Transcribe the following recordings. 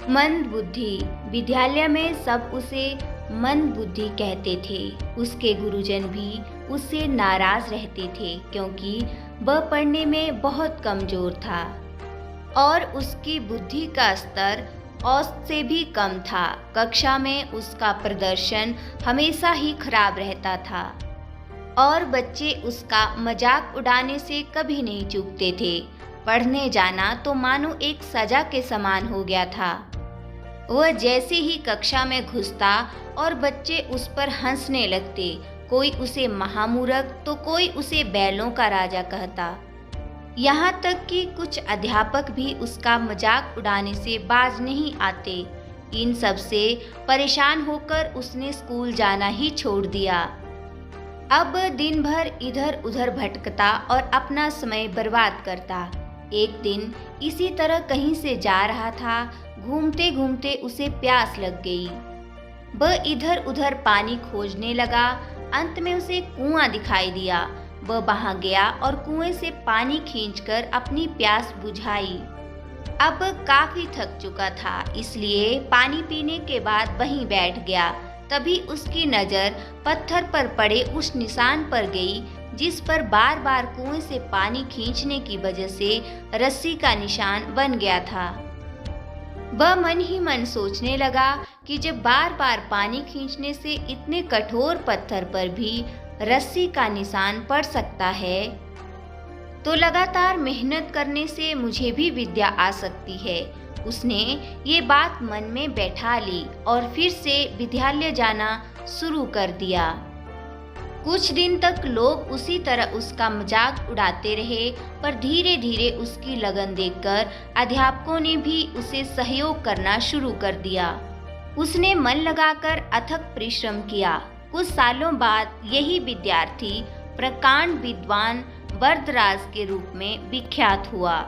मंद बुद्धि। विद्यालय में सब उसे मंद बुद्धि कहते थे। उसके गुरुजन भी उससे नाराज रहते थे क्योंकि वह पढ़ने में बहुत कमजोर था और उसकी बुद्धि का स्तर औसत से भी कम था। कक्षा में उसका प्रदर्शन हमेशा ही खराब रहता था और बच्चे उसका मजाक उड़ाने से कभी नहीं चूकते थे। पढ़ने जाना तो मानो एक सजा के समान हो गया था। वह जैसे ही कक्षा में घुसता और बच्चे उस पर हंसने लगते, कोई उसे महामूर्ख तो कोई उसे बैलों का राजा कहता। यहाँ तक कि कुछ अध्यापक भी उसका मजाक उड़ाने से बाज नहीं आते। इन सब से परेशान होकर उसने स्कूल जाना ही छोड़ दिया। अब दिन भर इधर उधर भटकता और अपना समय बर्बाद करता। एक दिन इसी तरह कहीं से जा रहा था। घूमते घूमते उसे प्यास लग गई। वह इधर उधर पानी खोजने लगा। अंत में उसे कुआं दिखाई दिया। वह वहां गया और कुएं से पानी खींचकर अपनी प्यास बुझाई। अब काफी थक चुका था, इसलिए पानी पीने के बाद वहीं बैठ गया। तभी उसकी नजर पत्थर पर पड़े उस निशान पर गई जिस पर बार बार कुएं से पानी खींचने की वजह से रस्सी का निशान बन गया था। वह मन ही मन सोचने लगा कि जब बार बार पानी खींचने से इतने कठोर पत्थर पर भी रस्सी का निशान पड़ सकता है, तो लगातार मेहनत करने से मुझे भी विद्या आ सकती है। उसने ये बात मन में बैठा ली और फिर से विद्यालय जाना शुरू कर दिया। कुछ दिन तक लोग उसी तरह उसका मजाक उड़ाते रहे, पर धीरे धीरे उसकी लगन देखकर अध्यापकों ने भी उसे सहयोग करना शुरू कर दिया। उसने मन लगाकर अथक परिश्रम किया। कुछ सालों बाद यही विद्यार्थी प्रकांड विद्वान वरदराज के रूप में विख्यात हुआ,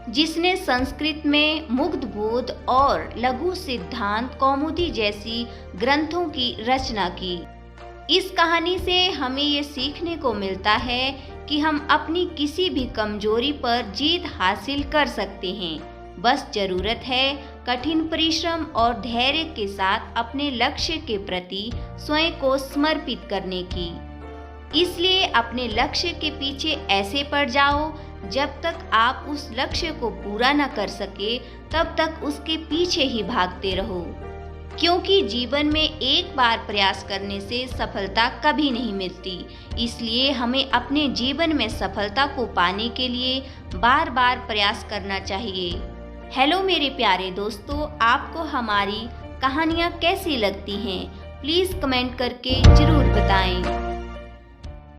जिसने संस्कृत में मुग्धबोध और लघु सिद्धांत कौमुदी जैसी ग्रंथों की रचना की। इस कहानी से हमें ये सीखने को मिलता है कि हम अपनी किसी भी कमजोरी पर जीत हासिल कर सकते हैं। बस जरूरत है कठिन परिश्रम और धैर्य के साथ अपने लक्ष्य के प्रति स्वयं को समर्पित करने की। इसलिए अपने लक्ष्य के पीछे ऐसे पड़ जाओ जब तक आप उस लक्ष्य को पूरा न कर सके तब तक उसके पीछे ही भागते रहो, क्योंकि जीवन में एक बार प्रयास करने से सफलता कभी नहीं मिलती। इसलिए हमें अपने जीवन में सफलता को पाने के लिए बार बार प्रयास करना चाहिए। हेलो मेरे प्यारे दोस्तों, आपको हमारी कहानियाँ कैसी लगती हैं? प्लीज़ कमेंट करके ज़रूर बताएं।